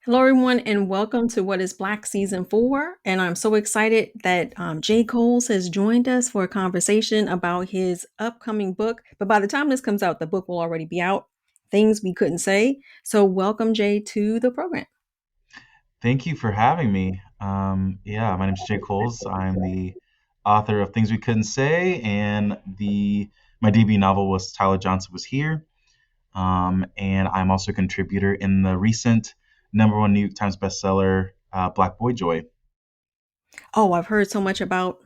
Hello, everyone, and welcome to What is Black Season 4. And I'm so excited that Jay Coles has joined us for a conversation about his upcoming book. But by the time this comes out, the book will already be out. Things We Couldn't Say. So, welcome, Jay, to the program. Thank you for having me. Yeah, my name is Jay Coles. I'm the author of Things We Couldn't Say, and the my debut novel was Tyler Johnson Was Here. And I'm also a contributor in the recent number one New York Times bestseller, Black Boy Joy. Oh, I've heard so much about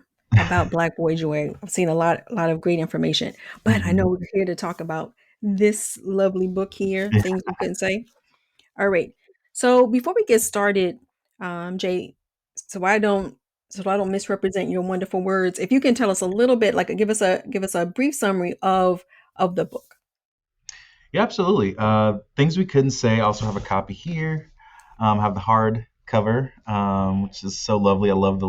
Black Boy Joy. I've seen a lot of great information. But I know Mhm. we're here to talk about this lovely book here, Things We Couldn't Say. All right. So before we get started, Jay, so I don't so I don't misrepresent your wonderful words. If you can tell us a little bit, like give us a brief summary of the book. Yeah, absolutely. Things We Couldn't Say. I also have a copy here. I have the hard cover, which is so lovely. I love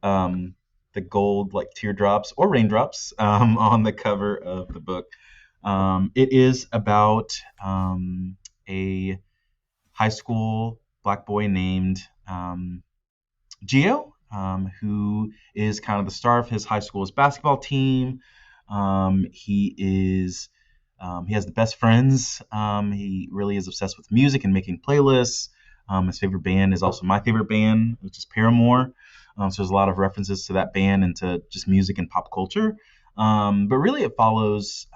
um, the gold like teardrops or raindrops on the cover of the book. It is about a high school black boy named Gio, who is kind of the star of his high school's basketball team. He has the best friends. He really is obsessed with music and making playlists. His favorite band is also my favorite band, which is Paramore. So there's a lot of references to that band and to just music and pop culture. But really, it follows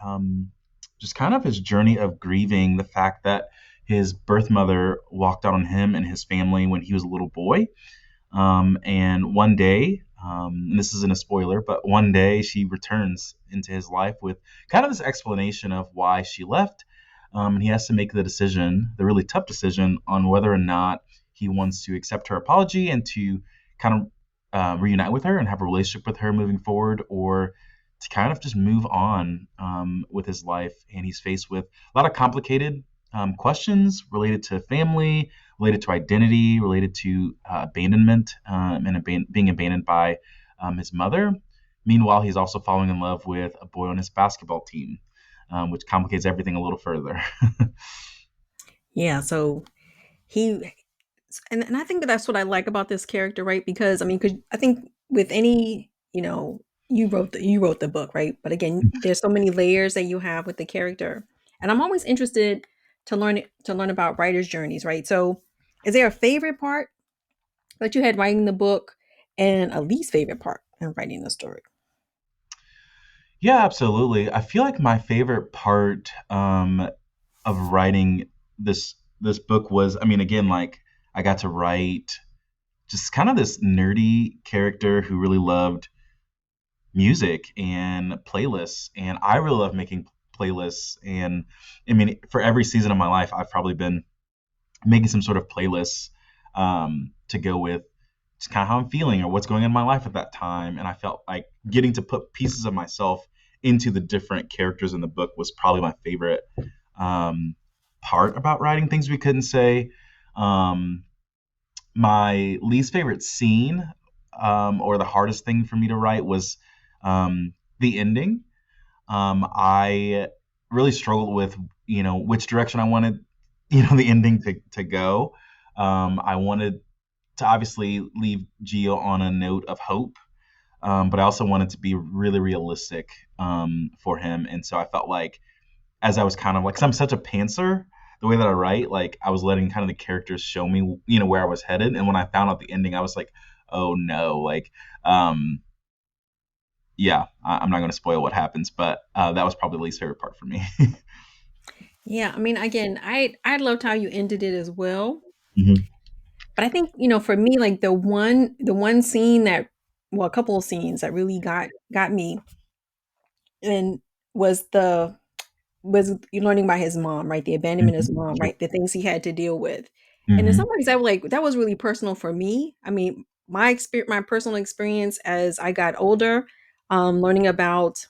just kind of his journey of grieving the fact that his birth mother walked out on him and his family when he was a little boy. And one day, and this isn't a spoiler, but one day she returns into his life with kind of this explanation of why she left. And he has to make the decision, the really tough decision, on whether or not he wants to accept her apology and to kind of reunite with her and have a relationship with her moving forward, or to kind of just move on with his life. And he's faced with a lot of complicated questions related to family, related to identity, related to abandonment and being abandoned by his mother. Meanwhile, he's also falling in love with a boy on his basketball team, which complicates everything a little further. Yeah, so he and I think that's what I like about this character, right? Because I mean, because I think with any, you wrote the book, right? But again, there's so many layers that you have with the character, and I'm always interested to learn about writers' journeys, right? So, is there a favorite part that you had writing the book, and a least favorite part in writing the story? Yeah, absolutely. I feel like my favorite part of writing this book was, I mean, again, like I got to write just kind of this nerdy character who really loved music and playlists, and I really love making playlists. And I mean, for every season of my life, I've probably been making some sort of playlists to go with just kind of how I'm feeling or what's going on in my life at that time. And I felt like getting to put pieces of myself into the different characters in the book was probably my favorite um, part about writing Things We Couldn't Say. Um, my least favorite scene, or the hardest thing for me to write, was the ending. I really struggled with, which direction I wanted, the ending to go. I wanted to obviously leave Gio on a note of hope, but I also wanted to be really realistic for him. And so I felt like, as I was kind of like, 'cause I'm such a pantser, the way that I write, like I was letting kind of the characters show me, where I was headed. And when I found out the ending, I was like, oh no, like, um, yeah, I'm not going to spoil what happens, but that was probably the least favorite part for me. Yeah, I mean, again, I loved how you ended it as well. Mhm. But I think, for me, like the one scene that, well, a couple of scenes that really got me, and was you learning about his mom, right? The abandonment of his Mhm. mom, Sure. right? The things he had to deal with. And in some Mhm. ways that was really personal for me. I mean, my personal experience as I got older, learning about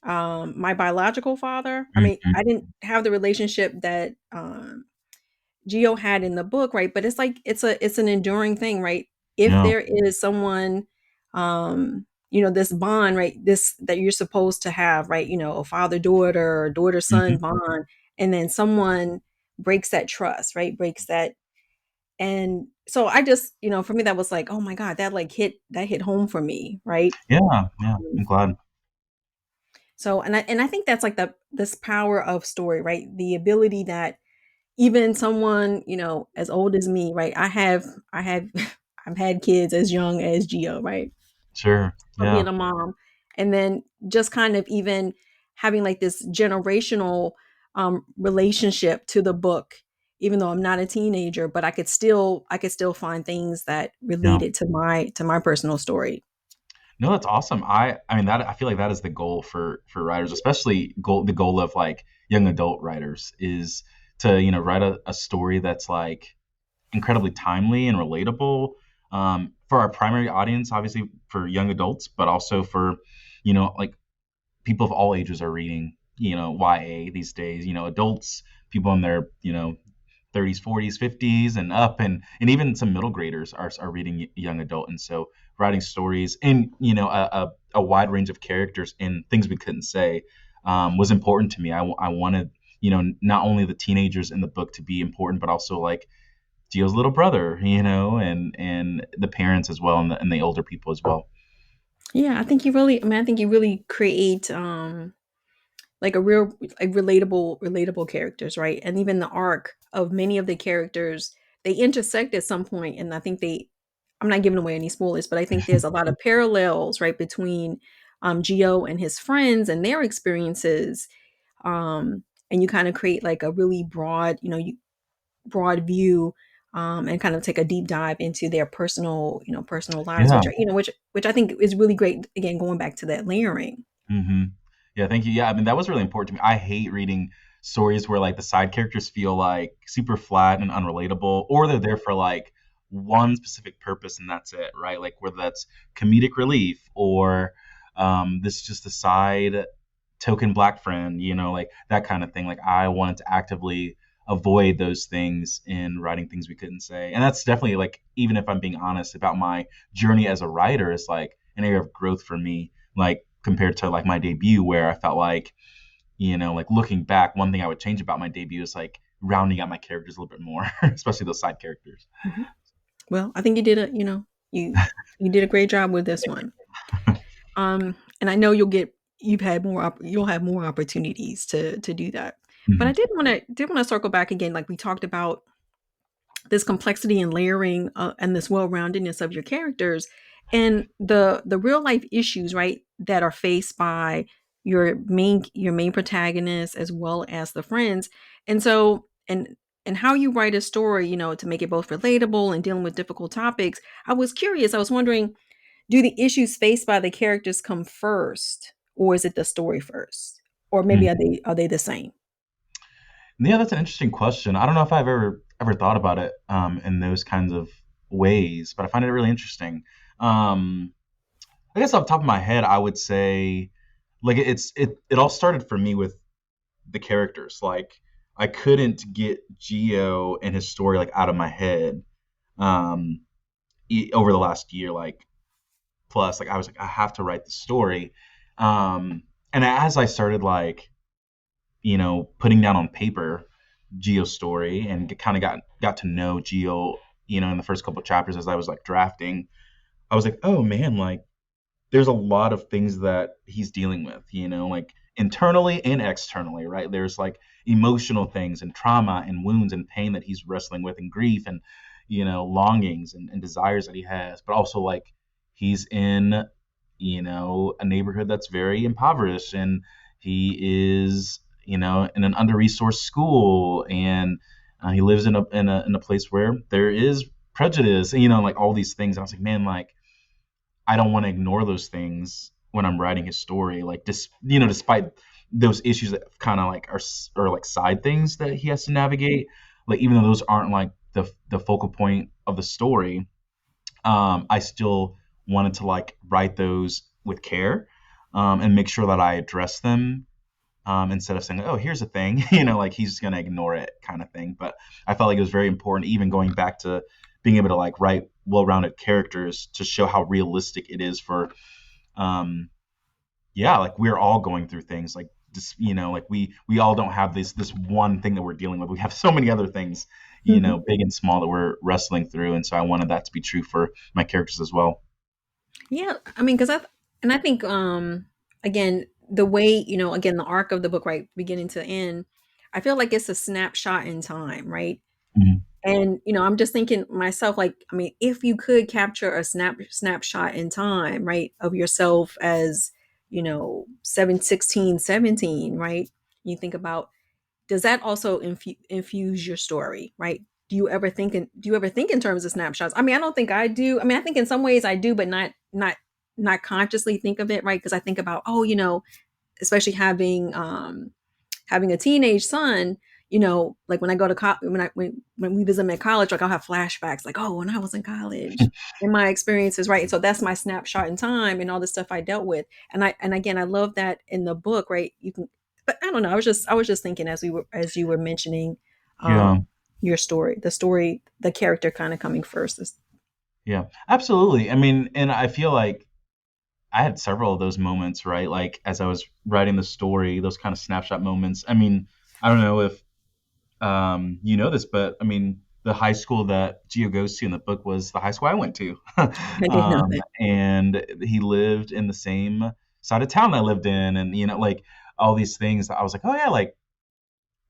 my biological father. I mean, Mhm. I didn't have the relationship that Geo had in the book, right? But it's like it's an enduring thing, right? If Yeah. there is someone, this bond, right? This that you're supposed to have, right? A father daughter or daughter son Mhm. bond, and then someone breaks that trust, right? Breaks that. And so I just, for me that was like, oh my God, that hit home for me, right? Yeah, yeah. Um, I'm glad. So and I think that's like this power of story, right? The ability that even someone, as old as me, right? I have I've had kids as young as Geo, right? Sure. Of Yeah. being a mom. And then just kind of even having like this generational relationship to the book, even though I'm not a teenager, but I could still find things that Yeah. related to my personal story. No, that's awesome. I mean that I feel like that is the goal for writers, especially the goal of like young adult writers is to, write a story that's like incredibly timely and relatable, for our primary audience, obviously for young adults, but also for, like people of all ages are reading, YA these days, adults, people in their, 30s, 40s, 50s and up, and even some middle graders are reading young adult. And so writing stories in, a wide range of characters and things we couldn't say, was important to me. I wanted, not only the teenagers in the book to be important, but also like Gio's little brother, and the parents as well, and the older people as well. Yeah, I think you really create like a real like relatable characters, right? And even the arc of many of the characters, they intersect at some point, and I think I'm not giving away any spoilers, but I think there's a lot of parallels, right, between Geo and his friends and their experiences. And you kind of create like a really broad view, and kind of take a deep dive into their personal lives, Yeah. which I think is really great. Again, going back to that layering. hmm Yeah, thank you. Yeah, I mean that was really important to me. I hate reading stories where like the side characters feel like super flat and unrelatable, or they're there for like one specific purpose and that's it, right? Like whether that's comedic relief or, this is just a side token black friend, like that kind of thing. Like I wanted to actively avoid those things in writing things we couldn't say. And that's definitely like, even if I'm being honest about my journey as a writer, it's like an area of growth for me, like compared to like my debut where I felt like, like looking back, one thing I would change about my debut is like rounding out my characters a little bit more, especially those side characters. Mhm. Well, I think you did you did a great job with this one. And I know you'll have more opportunities to do that. But I Mhm. did want to circle back again, like we talked about this complexity and layering, and this well-roundedness of your characters, and the real life issues, right, that are faced by your main protagonist as well as the friends. And so and how you write a story, to make it both relatable and dealing with difficult topics. I was wondering, do the issues faced by the characters come first, or is it the story first, or maybe Mhm. are they the same? Yeah, that's an interesting question. I don't know if I've ever thought about it, in those kinds of ways, but I find it really interesting. Um, I guess off the top of my head, I would say like it all started for me with the characters. Like I couldn't get Geo and his story like out of my head, um, over the last year. Like plus, like I was like I have to write the story, and as I started like, putting down on paper Geo's story and kind of got to know Geo, in the first couple of chapters as I was like drafting, I was like, oh man, like there's a lot of things that he's dealing with, like internally and externally, right? There's like emotional things and trauma and wounds and pain that he's wrestling with and grief and, longings and desires that he has, but also like he's in, a neighborhood that's very impoverished and he is, in an under-resourced school and, he lives in a place where there is prejudice, like all these things. And I was like, man, like I don't want to ignore those things when I'm writing his story. Like, despite those issues that kind of like are like side things that he has to navigate. Like, even though those aren't like the focal point of the story, I still wanted to like write those with care, and make sure that I address them, instead of saying, "Oh, here's a thing," like he's just gonna ignore it, kind of thing. But I felt like it was very important, even going back to being able to like write well-rounded characters to show how realistic it is for, um, yeah, like we're all going through things like this, like we all don't have this one thing that we're dealing with. We have so many other things, Mhm. big and small that we're wrestling through. And so I wanted that to be true for my characters as well. Yeah, I mean, because I think again the way again the arc of the book, right, beginning to end, I feel like it's a snapshot in time, right? Mhm. And I'm just thinking myself, like, I mean, if you could capture a snapshot in time, right, of yourself as 17, right? You think about, does that also infuse your story, right? Do you ever think in terms of snapshots? I mean, I don't think I do. I mean, I think in some ways I do, but not consciously think of it, right? Because I think about, oh, especially having a teenage son, like when I go to when we visit him at college, like I'll have flashbacks, like, oh, when I was in college, and my experiences, right? So that's my snapshot in time and all the stuff I dealt with. And again, I love that in the book, right? You can, but I don't know. I was just thinking as you were mentioning, Yeah. your story, the character kind of coming first. Yeah. Absolutely. I mean, and I feel like I had several of those moments, right? Like as I was writing the story, those kind of snapshot moments. I mean, I don't know if you know this, but I mean, the high school that Gio goes to in the book was the high school I went to. I didn't know that. And he lived in the same side of town I lived in. And, like all these things, I was like, oh, yeah, like,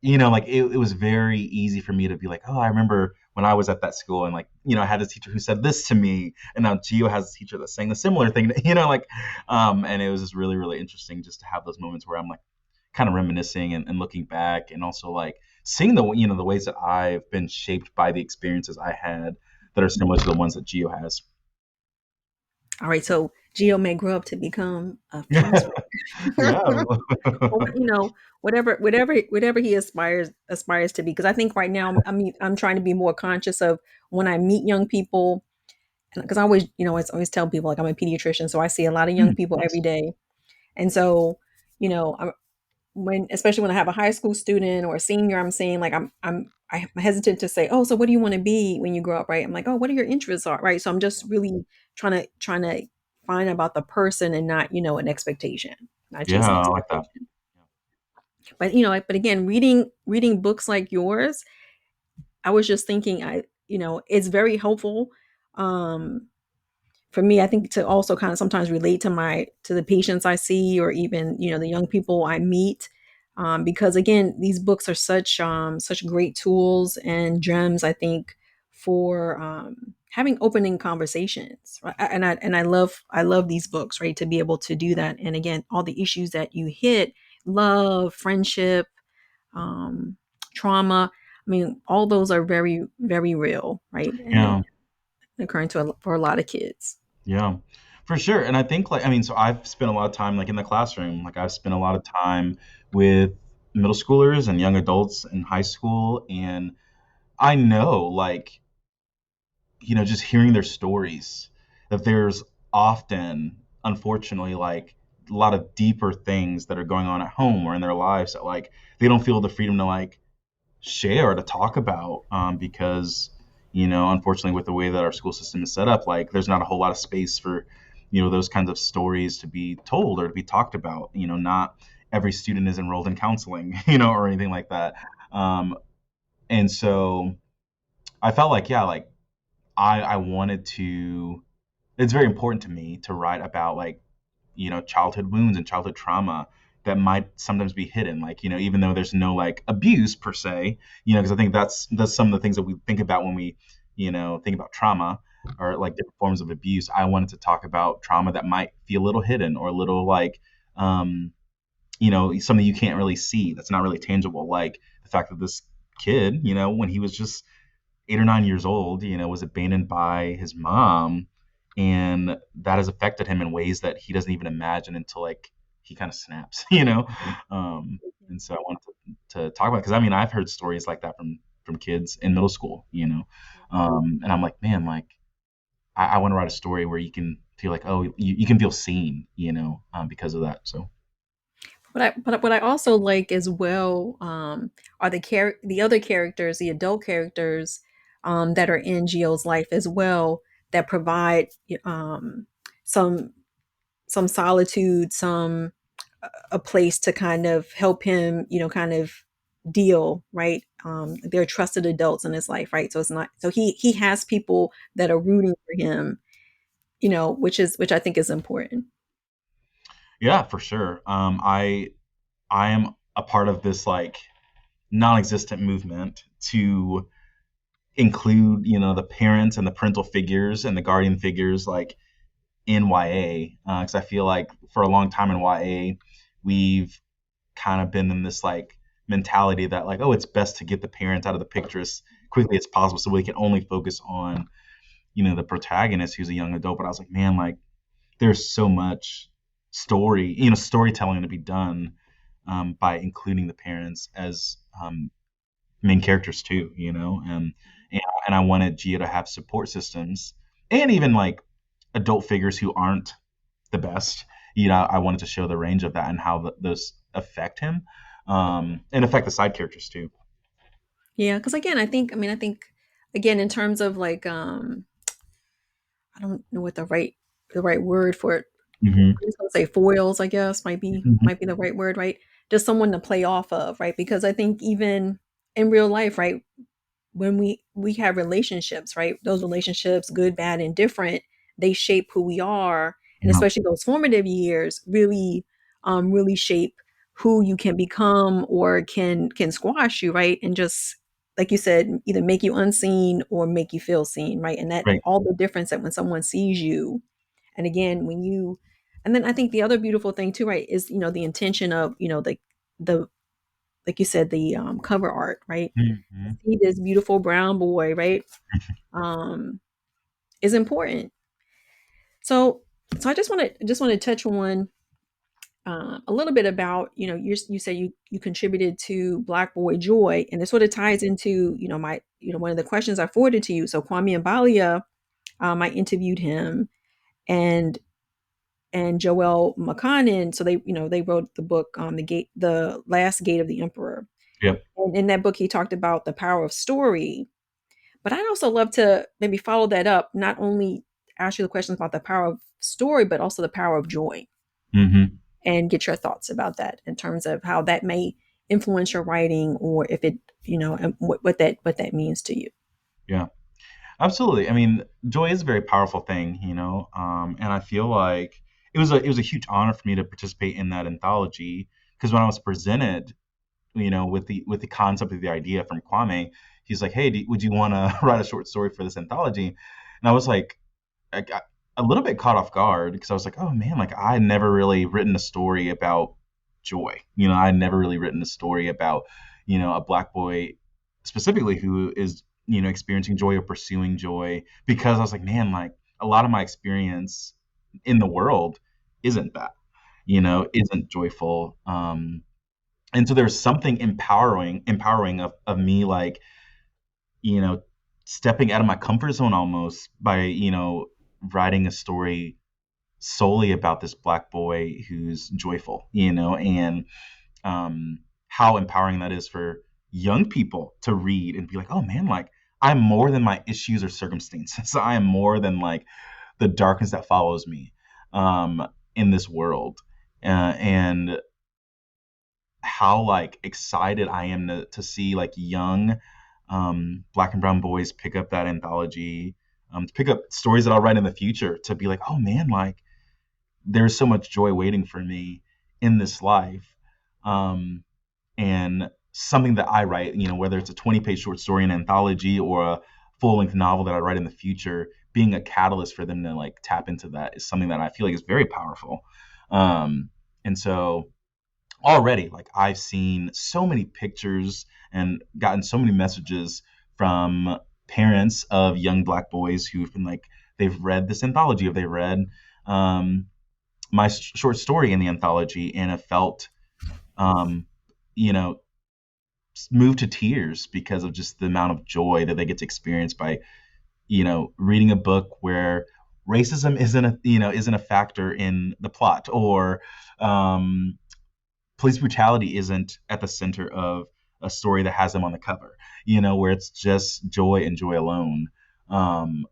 like it was very easy for me to be like, oh, I remember when I was at that school and like, I had this teacher who said this to me. And now Gio has a teacher that's saying the similar thing, like, and it was just really, really interesting just to have those moments where I'm like, kind of reminiscing and looking back and also like seeing the ways that I've been shaped by the experiences I had that are similar to the ones that Geo has. All right, so Gio may grow up to become a Yeah. counselor. Yeah. Or, whatever he aspires to be. Because I think right now, I mean, I'm trying to be more conscious of when I meet young people, because I always, always tell people, like, I'm a pediatrician, so I see a lot of young Mm, people nice. every day. And so, especially when I have a high school student or a senior, I'm saying, like, I'm hesitant to say, oh, so what do you want to be when you grow up, right? I'm like, oh, what are your interests are, right? So I'm just really trying to find about the person and not, an expectation, not Yeah, chasing I like that. expectation. But but again, reading books like yours, I was just thinking, it's very helpful. Um, for me, I think, to also kind of sometimes relate to the patients I see, or even the young people I meet, because again, these books are such great tools and gems, I think, for having opening conversations, right? And I love these books, right, to be able to do that. And again, all the issues that you hit, love, friendship, um, trauma. I mean, all those are very, very real, right? And Yeah, occurring for a lot of kids. yeah, for sure. And I think like I mean, so I've spent a lot of time like in the classroom. Like I've spent a lot of time with middle schoolers and young adults in high school, and I know like just hearing their stories, that there's often, unfortunately, like a lot of deeper things that are going on at home or in their lives that like they don't feel the freedom to like share or to talk about because unfortunately with the way that our school system is set up, like there's not a whole lot of space for those kinds of stories to be told or to be talked about. Not every student is enrolled in counseling or anything like that. And so I felt like, yeah, like I wanted to. It's very important to me to write about like childhood wounds and childhood trauma that might sometimes be hidden. Like even though there's no like abuse per se, because I think that's some of the things that we think about when we think about trauma or like different forms of abuse. I wanted to talk about trauma that might feel a little hidden or a little like um, something you can't really see that's not really tangible, like the fact that this kid when he was just 8 or 9 years old, was abandoned by his mom, and that has affected him in ways that he doesn't even imagine until like he kind of snaps, and so I wanted to talk about it because I mean I've heard stories like that from kids in middle school, and I'm like, man, like I want to write a story where you can feel like, oh, you can feel seen, because of that. So What I also like as well, are the other characters, the adult characters, that are in Gio's life as well, that provide um, some some solitude, a place to kind of help him, kind of deal, right, they're trusted adults in his life, right? So it's not so he has people that are rooting for him, which I think is important. Yeah, for sure. I am a part of this like non-existent movement to include, the parents and the parental figures and the guardian figures like in YA, because I feel like for a long time in YA, we've kind of been in this like mentality that like, oh, it's best to get the parents out of the picture as quickly as possible so we can only focus on, the protagonist who's a young adult. But I was like, man, like there's so much storytelling to be done by including the parents as main characters too, and I wanted Gio to have support systems and even like adult figures who aren't the best. I wanted to show the range of that and how those affect him, and affect the side characters too. Yeah, because again, I think again in terms of like I don't know what the right word for it. Hmm. I'm just gonna say foils, I guess, might be Hmm. might be the right word, right? Just someone to play off of, right? Because I think even in real life, right, when we have relationships, right? Those relationships, good, bad, and different, they shape who we are, and Yeah. especially those formative years really shape who you can become or can squash you, right? And just like you said, either make you unseen or make you feel seen, right? And that Right. all the difference that when someone sees you, and again, and then I think the other beautiful thing too, right, is the intention of the like you said, the cover art, right? To Hmm. see this beautiful brown boy, right, um, is important. So, so I just want to touch on a little bit about you said you contributed to Black Boy Joy, and it sort of ties into my one of the questions I forwarded to you. So Kwame Abalia, I interviewed him, and Joel McConnon. So they wrote the book the Last Gate of the Emperor, Yep. and in that book he talked about the power of story. But I'd also love to maybe follow that up, not only ask you the questions about the power of story, but also the power of joy, Hmm. and get your thoughts about that in terms of how that may influence your writing, or if it, and what that means to you. Yeah. Absolutely. I mean, joy is a very powerful thing, and I feel like it was a huge honor for me to participate in that anthology because when I was presented, with the concept of the idea from Kwame, he's like, "Hey, would you want to write a short story for this anthology?" And I was like, I got a little bit caught off guard because I was like, "Oh man, like I had never really written a story about joy. I had never really written a story about, a black boy specifically who is, experiencing joy or pursuing joy because I was like, man, like a lot of my experience in the world isn't that, isn't joyful. And so there's something empowering of me like, you know, stepping out of my comfort zone almost by, writing a story solely about this black boy who's joyful, and how empowering that is for young people to read and be like, oh man, like I'm more than my issues or circumstances. I am more than like the darkness that follows me in this world. And how like excited I am to see like young black and brown boys pick up that anthology, to pick up stories that I'll write in the future, to be like, oh man, like there's so much joy waiting for me in this life. And something that I write, whether it's a 20-page short story, an anthology, or a full-length novel that I write in the future, being a catalyst for them to like tap into that is something that I feel like is very powerful. And so already, like I've seen so many pictures and gotten so many messages from parents of young black boys who've been like, they've read this anthology or they read um, my short story in the anthology and have felt um, you know moved to tears because of just the amount of joy that they get to experience by reading a book where racism isn't a factor in the plot, or um, police brutality isn't at the center of a story that has them on the cover, where it's just joy and joy alone. um,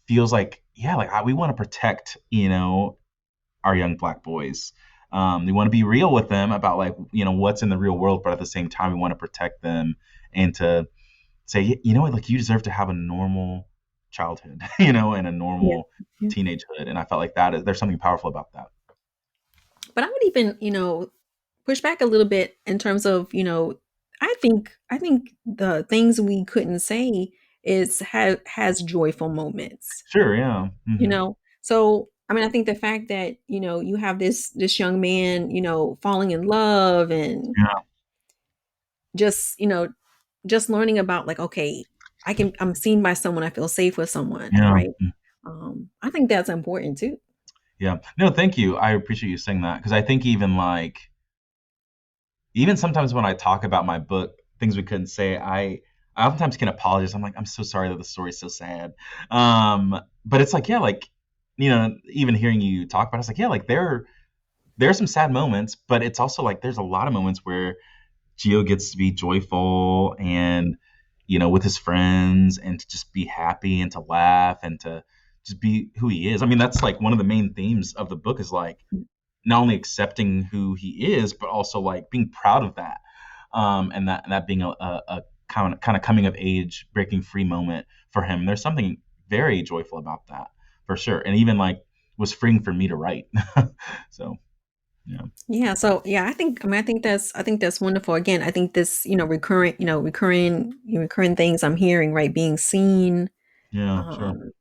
Feels like, yeah, like we want to protect our young black boys. We want to be real with them about like what's in the real world, but at the same time we want to protect them and to say, you know what, like you deserve to have a normal childhood, you know, and a Yeah. normal Yeah. teenagehood. And I felt like that is, there's something powerful about that. But I would even, push back a little bit in terms of, I think the things we couldn't say is has joyful moments, Sure. Yeah. you know. So, I mean, I think the fact that, you have this young man, falling in love and Yeah. just, just learning about like, okay, I'm seen by someone, I feel safe with someone, Yeah. right? I think that's important too. Yeah. No, thank you. I appreciate you saying that because I think even like, even sometimes when I talk about my book, things we couldn't say, I oftentimes can apologize. I'm like, I'm so sorry that the story's so sad. But it's like, yeah, like, you know, even hearing you talk about it, it's like, yeah, like there are some sad moments, but it's also like there's a lot of moments where Gio gets to be joyful and, you know, with his friends and to just be happy and to laugh and to just be who he is. I mean, that's like one of the main themes of the book is like not only accepting who he is, but also like being proud of that. And that being a kind of coming of age, breaking free moment for him. There's something very joyful about that for sure. And even like was freeing for me to write. So yeah. Yeah, so yeah, I think that's wonderful. Again, I think this, recurring things I'm hearing, right? Being seen. Yeah, sure. Um,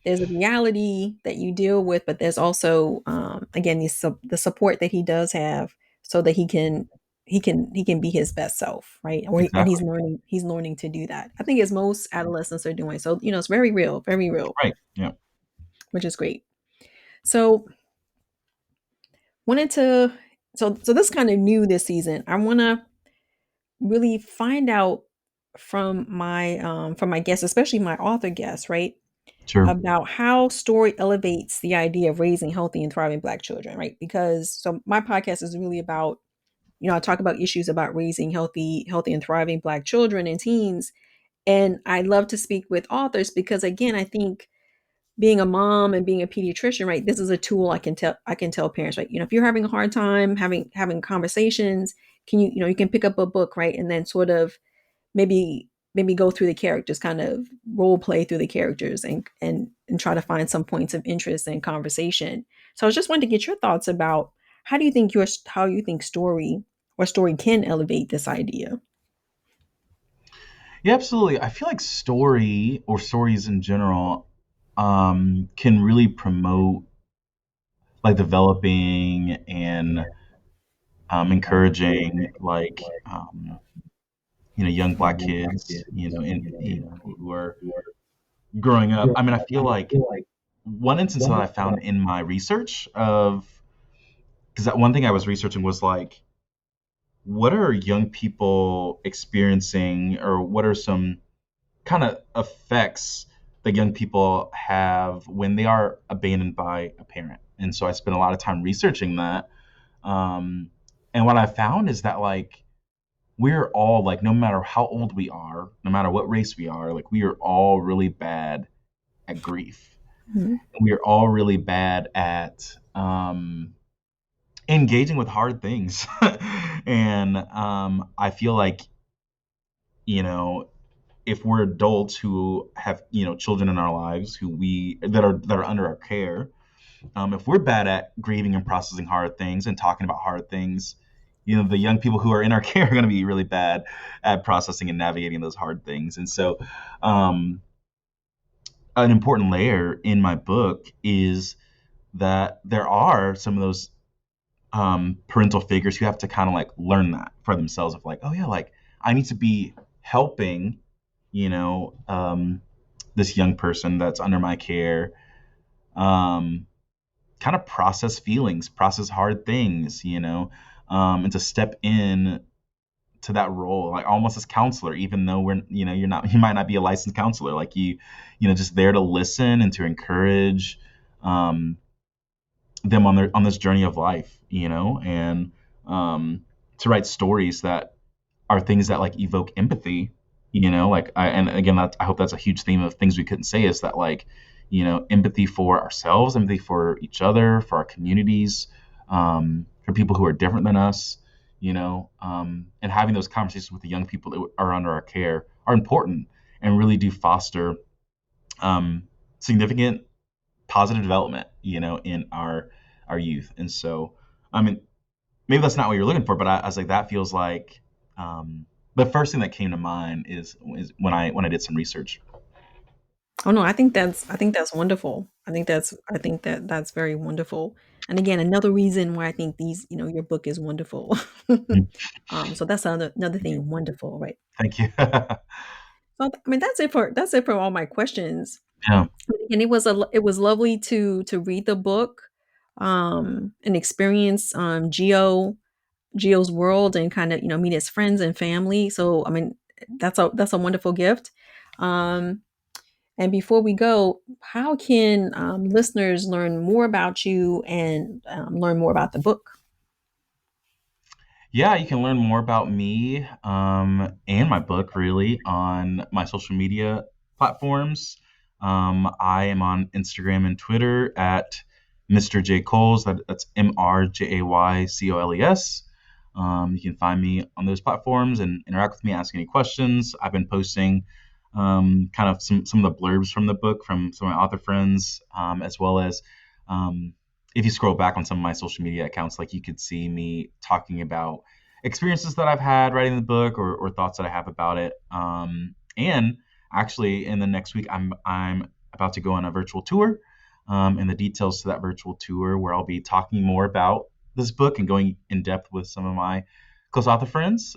there's a reality that you deal with, but there's also, again, the support that he does have, so that he can be his best self, right? And Exactly. he's learning to do that. I think as most adolescents are doing. So it's very real, Right. Yeah. which is great. So wanted to so this kind of new this season. I want to really find out from my guests, especially my author guests, right, Sure. about how story elevates the idea of raising healthy and thriving Black children, right? Because so my podcast is really about, I talk about issues about raising healthy and thriving Black children and teens, and I love to speak with authors because, again, I think being a mom and being a pediatrician, right, this is a tool I can tell parents, right, if you're having a hard time having conversations, you can pick up a book, right, and then sort of maybe go through the characters, kind of role play through the characters, and try to find some points of interest in conversation. So I was just wanting to get your thoughts about how you think story can elevate this idea. Yeah, absolutely. I feel like story or stories in general can really promote like developing and encouraging like you know young black kids you know in you know who are growing up. I mean, I feel like one instance that I found in my research of because that one thing I was researching was like what are young people experiencing or what are some kind of effects that young people have when they are abandoned by a parent. And so I spent a lot of time researching that. Um, and what I found is that like we're all like no matter how old we are, no matter what race we are, like we are all really bad at grief. Mhm. We are all really bad at engaging with hard things. And I feel like you know if we're adults who have you know children in our lives who we that are under our care, if we're bad at grieving and processing hard things and talking about hard things, you know the young people who are in our care are going to be really bad at processing and navigating those hard things. And so um, an important layer in my book is that there are some of those parental figures who have to kind of like learn that for themselves of like, oh yeah, like I need to be helping you know, this young person that's under my care, um, kind of process feelings, process hard things, you know, and to step in to that role, like almost as counselor, even though you know, you might not be a licensed counselor, like you know, just there to listen and to encourage, um, them on on this journey of life, you know, and to write stories that are things that like evoke empathy, you know, like and again I hope that's a huge theme of things we couldn't say is that like you know empathy for ourselves, empathy for each other, for our communities, for people who are different than us, and having those conversations with the young people that are under our care are important and really do foster um, significant positive development, in our youth. And so, I mean, maybe that's not what you're looking for, but I was like, that feels like the first thing that came to mind is when I did some research. Oh no, I think that's wonderful. I think that that's very wonderful. And again, another reason why I think your book is wonderful. Mhm. So that's another Thank you. thing, wonderful, right? Thank you. So I mean, that's it for all my questions. Yeah. And it was lovely to read the book, and experience Geo's world and kind of meet his friends and family. So I mean, that's a wonderful gift. Um, And before we go, how can listeners learn more about you and learn more about the book? Yeah, you can learn more about me and my book really on my social media platforms. I am on Instagram and Twitter at Mr. J. Coles. That's MrJayColes. You can find me on those platforms and interact with me, ask any questions. I've been posting kind of some of the blurbs from the book from some of my author friends, as well as um, if you scroll back on some of my social media accounts, like you could see me talking about experiences that I've had writing the book or thoughts that I have about it. And actually, in the next week, I'm about to go on a virtual tour, and the details to that virtual tour, where I'll be talking more about this book and going in depth with some of my close author friends.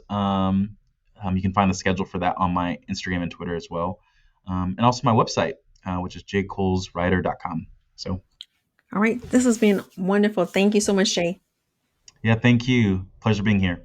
You can find the schedule for that on my Instagram and Twitter as well, and also my website, which is jcoleswriter.com. So, All right, this has been wonderful. Thank you so much, Shay. yeah, thank you. Pleasure being here.